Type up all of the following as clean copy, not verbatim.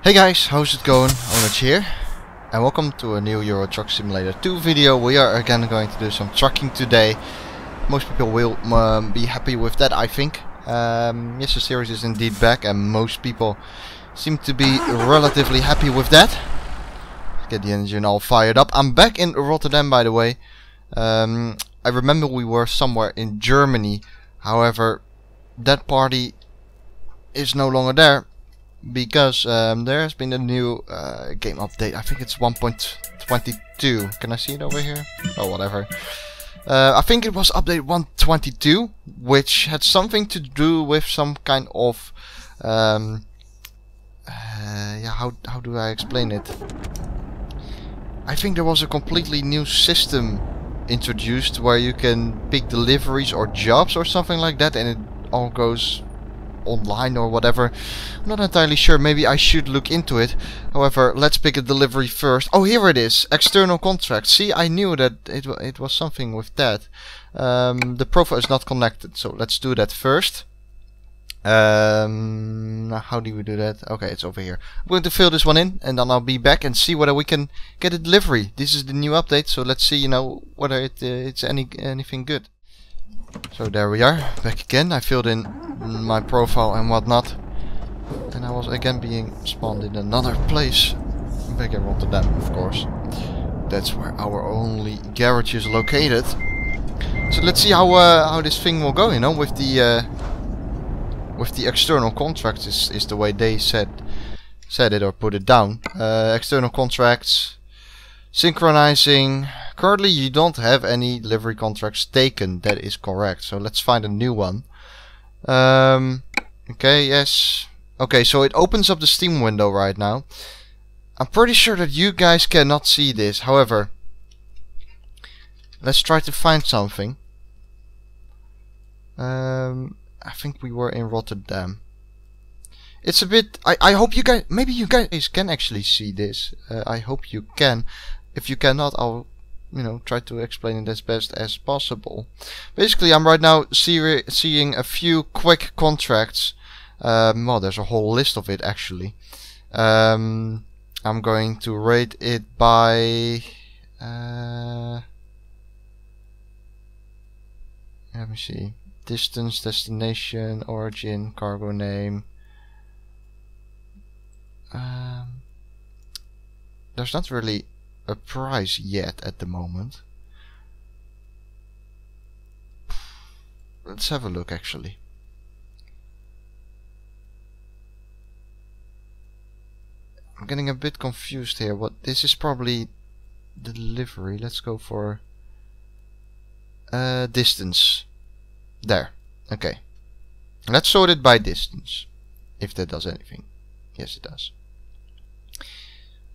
Hey guys, how's it going? Onage here, and welcome to a new Euro Truck Simulator 2 video. We are again going to do some trucking today. Most people will be happy with that, I think. Yes, the series is indeed back, and most people seem to be relatively happy with that. Let's get the engine all fired up. I'm back in Rotterdam, by the way. I remember we were somewhere in Germany. However, that party is no longer there. Because there has been a new game update. I think it's 1.22. Can I see it over here? Oh, whatever. I think it was update 1.22, which had something to do with some kind of yeah, how do I explain it? I think there was a completely new system introduced where you can pick deliveries or jobs or something like that, and it all goes online or whatever. I'm not entirely sure. Maybe I should look into it. However, let's pick a delivery first. Oh, here it is. External contract. See, I knew that it was something with that. The profile is not connected, so let's do that first. How do we do that? Okay, it's over here. I'm going to fill this one in, and then I'll be back and see whether we can get a delivery. This is the new update, so let's see, you know, whether it's anything good. So there we are, back again. I filled in my profile and whatnot, and I was again being spawned in another place, back in Rotterdam, of course. That's where our only garage is located. So let's see how this thing will go, you know, with the external contracts is the way they said it or put it down. External contracts, synchronizing. Currently you don't have any delivery contracts taken, that is correct. So let's find a new one. Okay, yes. Okay, so it opens up the Steam window right now. I'm pretty sure that you guys cannot see this. However, let's try to find something. I think we were in Rotterdam. It's a bit... I hope you guys... Maybe you guys can actually see this. I hope you can. If you cannot, I'll, you know, try to explain it as best as possible. Basically, I'm right now seeing a few quick contracts. Well, there's a whole list of it actually. I'm going to rate it by... let me see. Distance, destination, origin, cargo name. There's not really a price yet at the moment. Let's have a look actually. I'm getting a bit confused here. What, this is probably delivery. Let's go for distance. There. Okay. Let's sort it by distance. If that does anything. Yes, it does.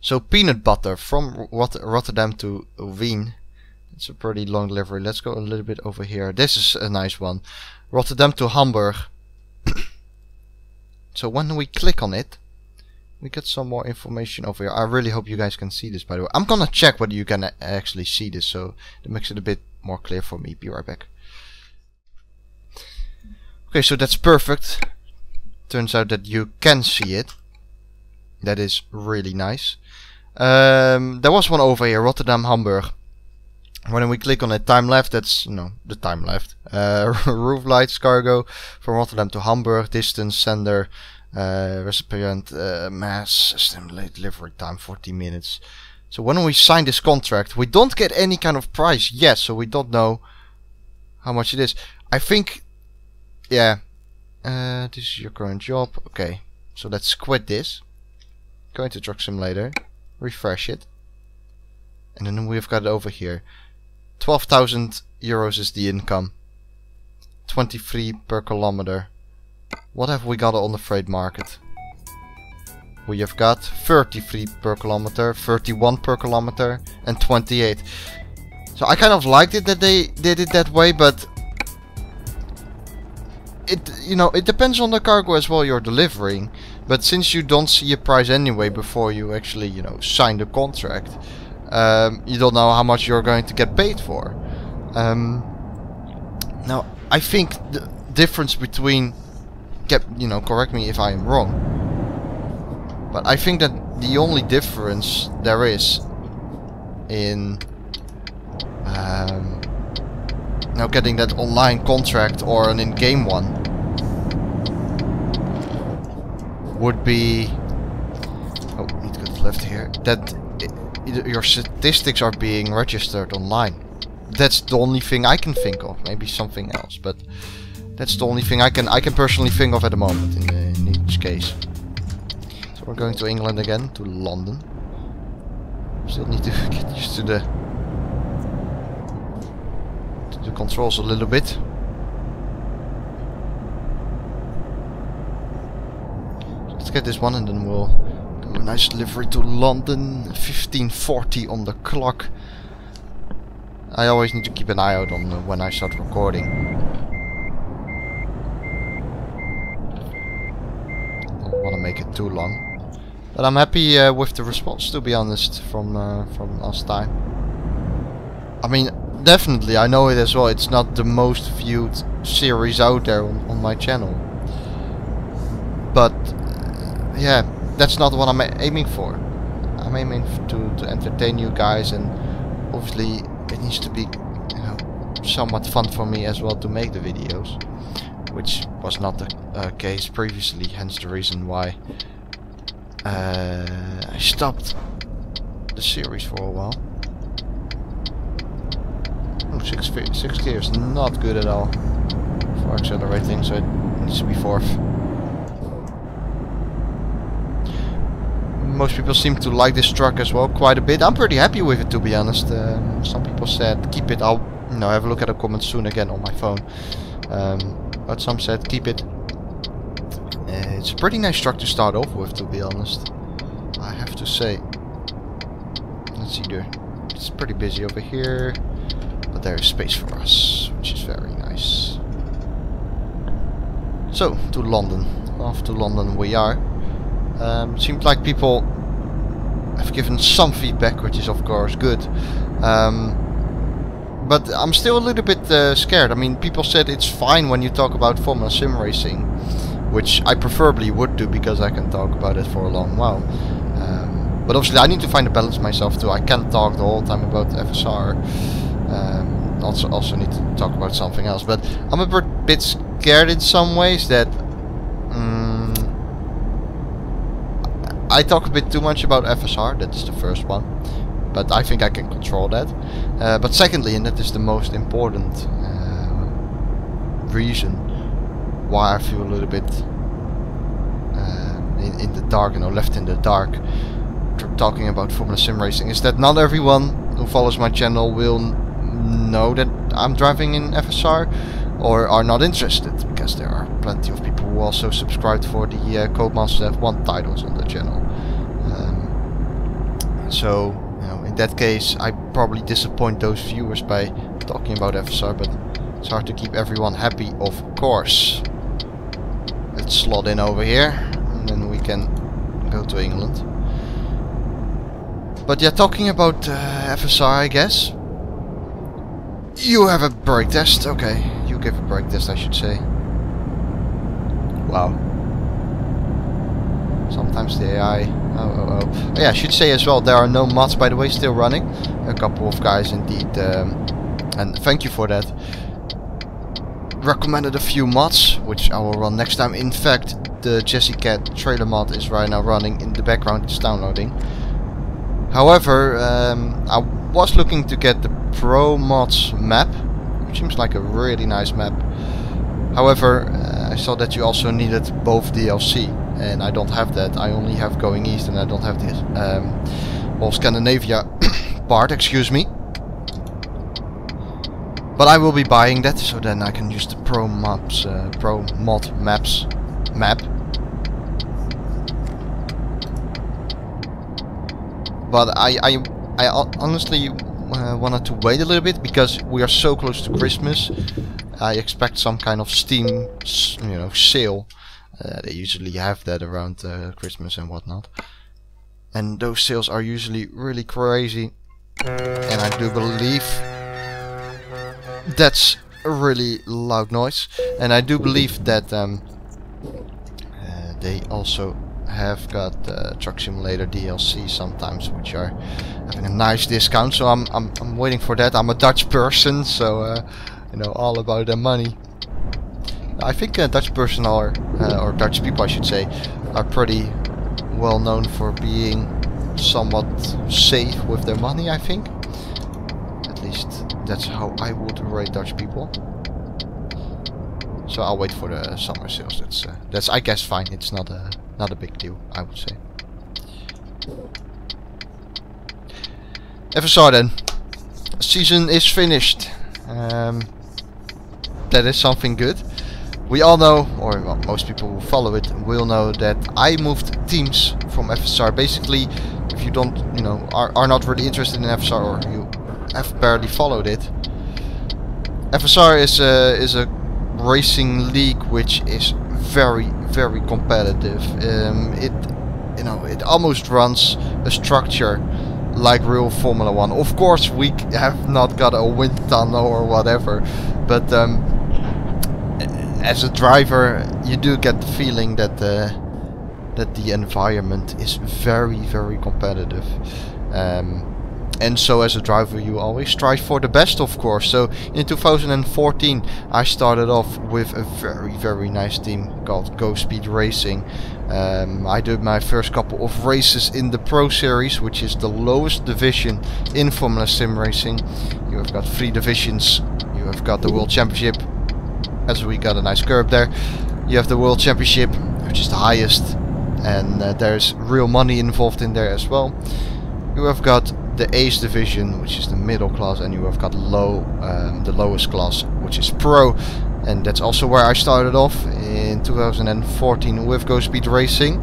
So peanut butter from Rotterdam to Wien. It's a pretty long delivery. Let's go a little bit over here. This is a nice one. Rotterdam to Hamburg. So when we click on it, we get some more information over here. I really hope you guys can see this, by the way. I'm gonna check whether you can actually see this, so that makes it a bit more clear for me. Be right back. Okay, so that's perfect. Turns out that you can see it. That is really nice. There was one over here, Rotterdam, Hamburg. When we click on it, time left, that's, you know, the time left. Roof lights, cargo, from Rotterdam to Hamburg, distance, sender, recipient, mass, estimate delivery time, 40 minutes. So when we sign this contract, we don't get any kind of price yet, so we don't know how much it is. I think, yeah, this is your current job. Okay, so let's quit this. Go into Truck Simulator, refresh it, and then we've got it over here. 12,000 euros is the income. 23 per kilometer. What have we got on the freight market? We have got 33 per kilometer, 31 per kilometer, and 28. So I kind of liked it that they did it that way, but it, you know, it depends on the cargo as well you're delivering. But since you don't see a price anyway before you actually, you know, sign the contract, you don't know how much you're going to get paid for. Now, I think the difference between, you know, correct me if I am wrong. But I think that the only difference there is in now getting that online contract or an in-game one would be, oh, need to go to the left here, that your statistics are being registered online. That's the only thing I can think of. Maybe something else, but that's the only thing I can personally think of at the moment in each case. So we're going to England again, to London. Still need to get used to the controls a little bit. Let's get this one and then we'll do a nice delivery to London. 15:40 on the clock. I always need to keep an eye out on when I start recording. Don't want to make it too long. But I'm happy with the response, to be honest, from last time. I mean, definitely, I know it as well. It's not the most viewed series out there on my channel. But, yeah, that's not what I'm aiming for. I'm aiming to entertain you guys, and obviously it needs to be, you know, somewhat fun for me as well to make the videos. Which was not the case previously, hence the reason why I stopped the series for a while. Oh, 6 gears, not good at all for accelerating, so it needs to be 4th. Most people seem to like this truck as well quite a bit. I'm pretty happy with it, to be honest. Some people said keep it. I'll have a look at the comments soon again on my phone. But some said keep it. It's a pretty nice truck to start off with, to be honest, I have to say. Let's see there. It's pretty busy over here, but there is space for us, which is very nice. So, to London. Off to London we are. Seems like people have given some feedback, which is of course good. But I'm still a little bit scared. I mean, people said it's fine when you talk about Formula Sim racing, which I preferably would do because I can talk about it for a long while. But obviously I need to find a balance myself too. I can't talk the whole time about FSR. Also need to talk about something else. But I'm a bit scared in some ways that I talk a bit too much about FSR. That's the first one. But I think I can control that. But secondly, and that is the most important reason why I feel a little bit in the dark, you know, left in the dark, talking about Formula Sim racing, is that not everyone who follows my channel will know that I'm driving in FSR or are not interested, because there are plenty of people who also subscribed for the Codemasters F1 titles on the channel. So, you know, in that case, I probably disappoint those viewers by talking about FSR, but it's hard to keep everyone happy, of course. Let's slot in over here, and then we can go to England. But yeah, talking about FSR, I guess. You have a brake test, okay. You give a brake test, I should say. Wow. Sometimes the AI... Oh, yeah, I should say as well, there are no mods, by the way, still running. A couple of guys indeed, and thank you for that, recommended a few mods, which I will run next time. In fact, the Jessie Cat trailer mod is right now running in the background, it's downloading. However, I was looking to get the Pro Mods map, which seems like a really nice map. However, I saw that you also needed both DLC, and I don't have that. I only have Going East, and I don't have this whole Scandinavia part, excuse me. But I will be buying that, so then I can use the Pro Mod Maps map. But I honestly wanted to wait a little bit because we are so close to Christmas. I expect some kind of Steam, you know, sale. They usually have that around Christmas and whatnot. And those sales are usually really crazy. And I do believe that's a really loud noise. And I do believe that they also have got Truck Simulator DLC sometimes, which are having a nice discount. So I'm waiting for that. I'm a Dutch person, so you know, all about the money. I think Dutch person are, or Dutch people I should say, are pretty well known for being somewhat safe with their money, I think. At least that's how I would rate Dutch people. So I'll wait for the summer sales. That's I guess fine. It's not a big deal, I would say. FSR then. Season is finished. That is something good. We all know, or well, most people who follow it will know, that I moved teams from FSR. Basically, if you don't, you know, are not really interested in FSR, or you have barely followed it, FSR is a racing league which is very competitive. It almost runs a structure like real Formula 1. Of course, we have not got a wind tunnel or whatever, but as a driver, you do get the feeling that the environment is very competitive. And so as a driver, you always strive for the best, of course. So in 2014 I started off with a very nice team called Go Speed Racing. I did my first couple of races in the Pro Series, which is the lowest division in Formula Sim racing. You have got 3 divisions. You have got the World Championship, as we got a nice curb there. You have the World Championship, which is the highest, and there's real money involved in there as well. You have got the Ace division, which is the middle class, and you have got the lowest class, which is Pro, and that's also where I started off in 2014 with Go Speed Racing.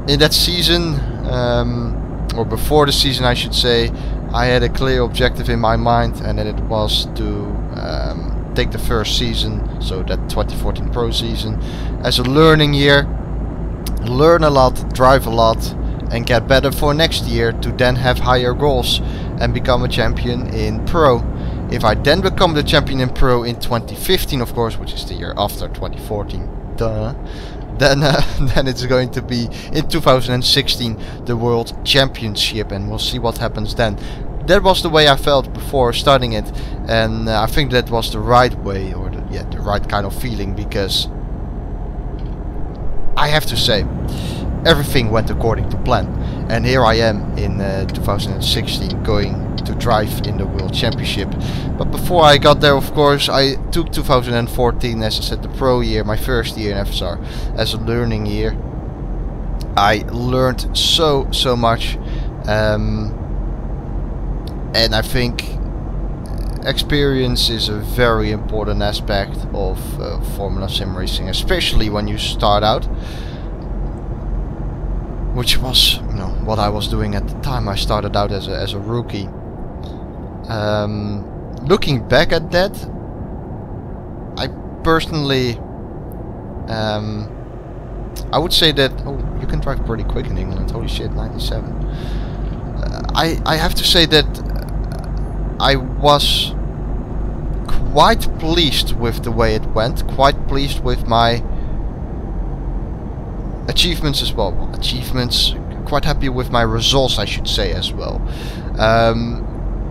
In that season, or before the season I should say, I had a clear objective in my mind, and that it was to take the first season, so that 2014 Pro season, as a learning year, learn a lot, drive a lot, and get better for next year to then have higher goals and become a champion in Pro. If I then become the champion in Pro in 2015, of course, which is the year after 2014, duh, then it's going to be in 2016 the World Championship, and we'll see what happens then. That was the way I felt before starting it, and I think that was the right way, or the right kind of feeling, because I have to say, everything went according to plan, and here I am in 2016 going to drive in the World Championship. But before I got there, of course, I took 2014, as I said, the Pro year, my first year in FSR, as a learning year. I learned so much, and I think experience is a very important aspect of Formula Sim racing, especially when you start out, which was, you know, what I was doing at the time. I started out as a rookie. Looking back at that, I personally, I would say that, oh, you can drive pretty quick in England. Holy shit, 97. I have to say that I was quite pleased with the way it went, quite pleased with my achievements as well. Achievements, quite happy with my results, I should say, as well.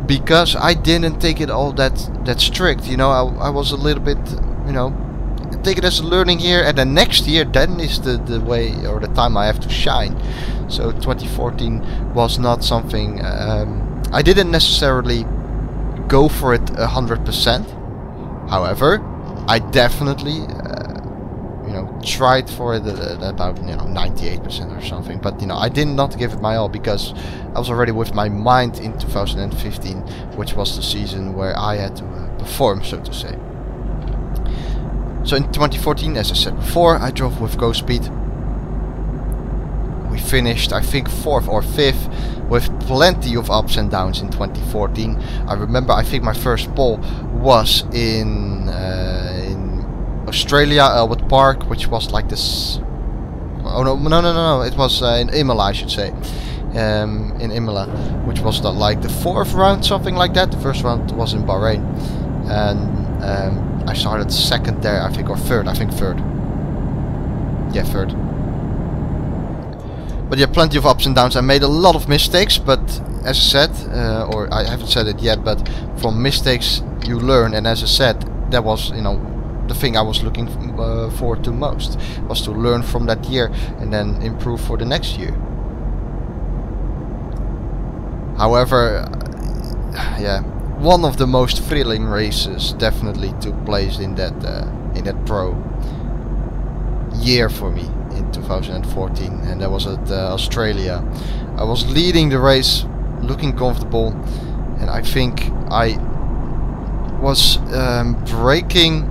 Because I didn't take it all that strict, you know. I was a little bit, you know, take it as a learning year, and then next year then is the way, or the time I have to shine. So 2014 was not something, I didn't necessarily go for it 100%. However, I definitely you know, tried for it about, you know, 98% or something. But, you know, I did not give it my all, because I was already with my mind in 2015, which was the season where I had to perform, so to say. So in 2014, as I said before, I drove with Go Speed. We finished, I think, 4th or 5th, with plenty of ups and downs in 2014. I remember, I think my first pole was in Australia, Albert Park, which was like this. Oh no! It was in Imola, I should say. In Imola, which was like the 4th round, something like that. The first round was in Bahrain, and I started 2nd there, I think, or 3rd. I think 3rd. Yeah, 3rd. But yeah, plenty of ups and downs. I made a lot of mistakes, but as I said, or I haven't said it yet, but from mistakes you learn, and as I said, that was, you know, the thing I was looking forward to most, was to learn from that year and then improve for the next year. However, yeah, one of the most thrilling races definitely took place in that pro year for me in 2014, and that was at Australia. I was leading the race, looking comfortable, and I think I was braking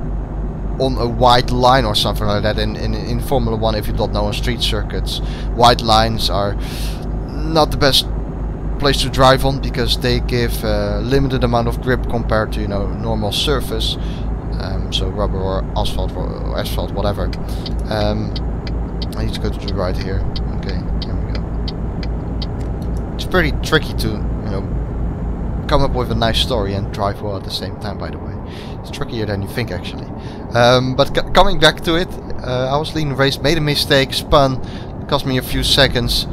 on a white line or something like that. In Formula 1, if you don't know, on street circuits, white lines are not the best place to drive on because they give a limited amount of grip compared to, you know, normal surface, so rubber or asphalt, whatever. I need to go to the right here. Okay, here we go. It's pretty tricky to, you know, come up with a nice story and drive well at the same time, by the way. It's trickier than you think, actually. But coming back to it, I was leading the race, made a mistake, spun, cost me a few seconds,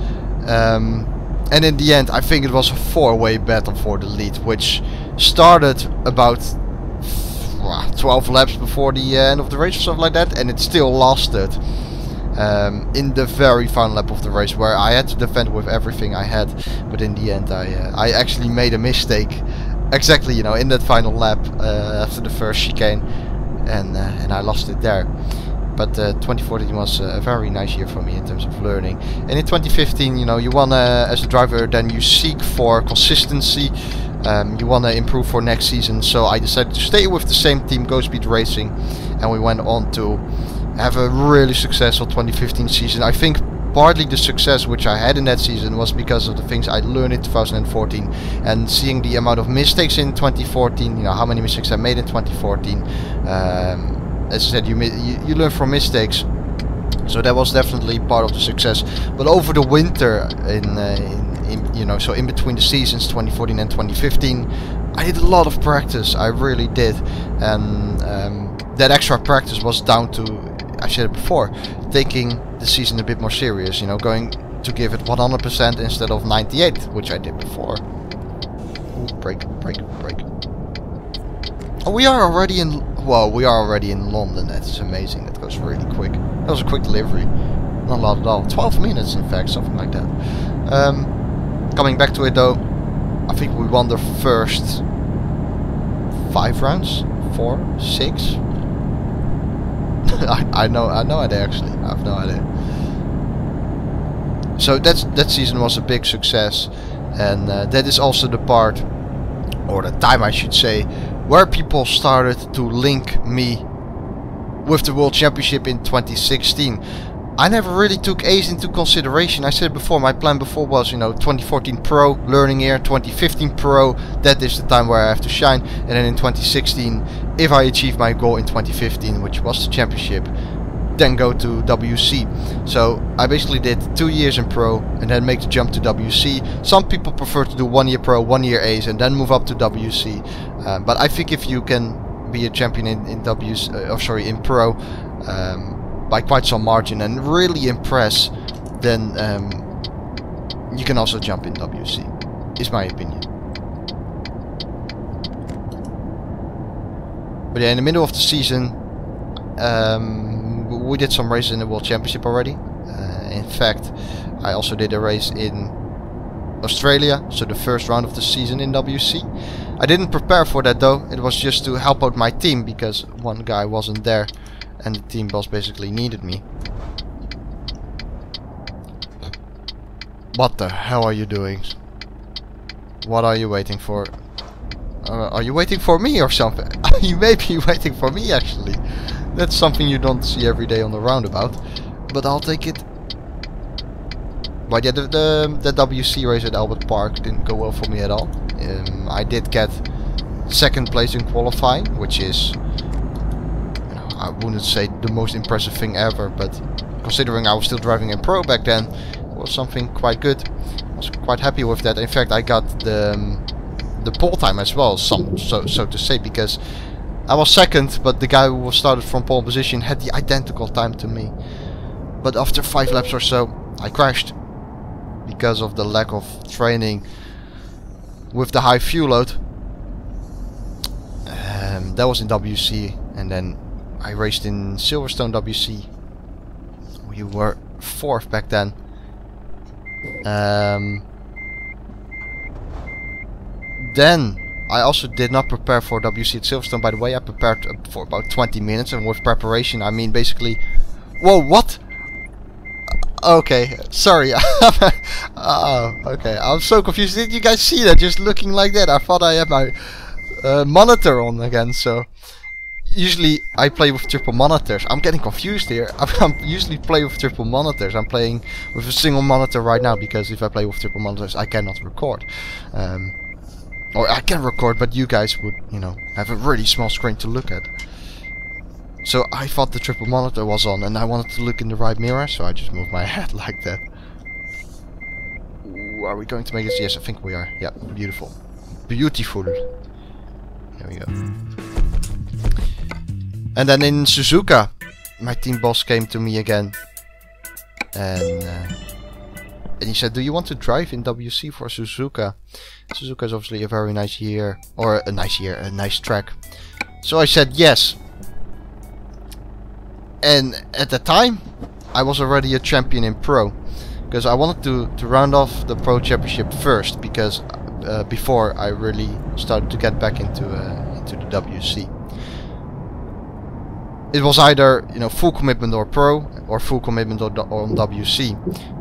and in the end I think it was a 4-way battle for the lead, which started about 12 laps before the end of the race or something like that, and it still lasted in the very final lap of the race, where I had to defend with everything I had. But in the end I actually made a mistake exactly, you know, in that final lap after the first chicane, and I lost it there. But 2014 was a very nice year for me in terms of learning. And in 2015, you know, you wanna, as a driver, then you seek for consistency. You wanna improve for next season. So I decided to stay with the same team, Go Speed Racing, and we went on to have a really successful 2015 season. I think partly the success which I had in that season was because of the things I learned in 2014, and seeing the amount of mistakes in 2014. You know, how many mistakes I made in 2014. As I said, you learn from mistakes, so that was definitely part of the success. But over the winter, you know, so in between the seasons 2014 and 2015, I did a lot of practice. I really did, and that extra practice was down to, I said it before, taking the season a bit more serious. You know, going to give it 100% instead of 98, which I did before. Ooh, brake. Oh, we are already in. Well, we are already in London. That is amazing. That goes really quick. That was a quick delivery. Not a lot at all. 12 minutes, in fact, something like that. Coming back to it though, I think we won the first 5 rounds, 4, 6. I have no idea actually. I have no idea. So that season was a big success, and that is also the part, or the time I should say, where people started to link me with the World Championship in 2016. I never really took Ace into consideration. I said before, my plan before was, you know, 2014 Pro, learning year, 2015 Pro, that is the time where I have to shine, and then in 2016, if I achieve my goal in 2015, which was the championship, then go to WC. So I basically did 2 years in Pro and then make the jump to WC. Some people prefer to do 1 year Pro, 1 year Ace, and then move up to WC. But I think if you can be a champion in Pro by quite some margin and really impress, then you can also jump in WC, is my opinion. But yeah, in the middle of the season, we did some races in the World Championship already. In fact, I also did a race in Australia, so the first round of the season in WC. I didn't prepare for that though. It was just to help out my team because one guy wasn't there and the team boss basically needed me. What the hell are you doing? What are you waiting for? Are you waiting for me or something? You may be waiting for me actually. That's something you don't see every day on the roundabout, but I'll take it. But yeah, the WC race at Albert Park didn't go well for me at all. I did get second place in qualifying, which is, you know, I wouldn't say the most impressive thing ever, but considering I was still driving in Pro back then, it was something quite good. I was quite happy with that. In fact, I got the pole time as well, so to say, because I was second, but the guy who started from pole position had the identical time to me. But after 5 laps or so, I crashed. because of the lack of training with the high fuel load. That was in WC, and then I raced in Silverstone WC. We were 4th back then. Then I also did not prepare for WC at Silverstone. By the way, I prepared for about 20 minutes, and with preparation I mean basically... Whoa, what? Okay, sorry. Okay, I'm so confused. Did you guys see that? Just looking like that. I thought I had my monitor on again, so... Usually I play with triple monitors. I'm getting confused here. I'm usually play with triple monitors. I'm playing with a single monitor right now, because if I play with triple monitors I cannot record. Or I can record, but you guys would, you know, have a really small screen to look at. So I thought the triple monitor was on, and I wanted to look in the right mirror, so I just moved my head like that. Ooh, are we going to make this? Yes, I think we are. Yeah, beautiful. Beautiful. There we go. And then in Suzuka, my team boss came to me again. And he said, do you want to drive in WC for Suzuka? Suzuka is obviously a very nice year, or a nice track. So I said yes. And at the time, I was already a champion in Pro. Because I wanted to round off the Pro Championship first, because before I really started to get back into the WC. It was either, you know, full commitment or Pro, or full commitment on WC.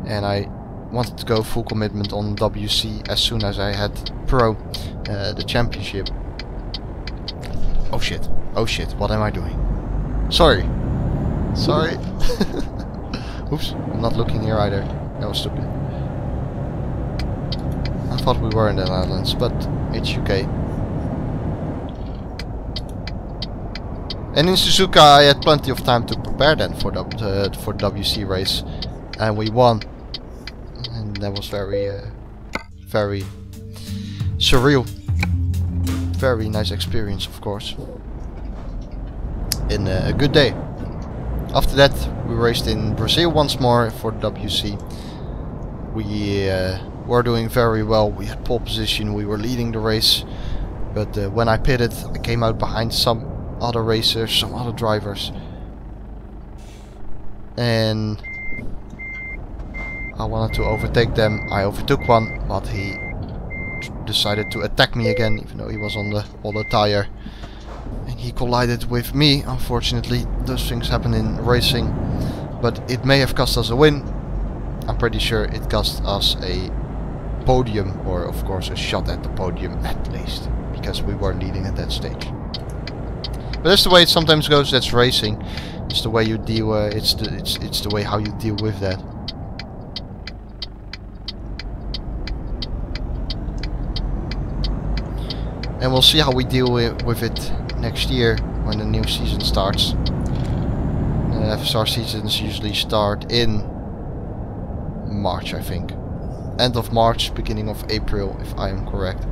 And I wanted to go full commitment on WC as soon as I had Pro, the championship. Oh shit, what am I doing? Sorry. Oops, I'm not looking here either. That was stupid. I thought we were in the Netherlands, but it's UK. And in Suzuka I had plenty of time to prepare then for the WC race, and we won. And that was very surreal. Very nice experience, of course. And a good day. After that we raced in Brazil once more for WC. We were doing very well. We had pole position, we were leading the race. But when I pitted, I came out behind some other racers, some other drivers. And I wanted to overtake them. I overtook one, but he decided to attack me again, even though he was on the other tire. And he collided with me. Unfortunately, those things happen in racing. But it may have cost us a win. I'm pretty sure it cost us a podium, or of course a shot at the podium at least, because we weren't leading at that stage. But that's the way it sometimes goes. That's racing. It's the way you deal. It's the way how you deal with that. And we'll see how we deal with it next year when the new season starts. FSR seasons usually start in March, I think. End of March, beginning of April, if I am correct.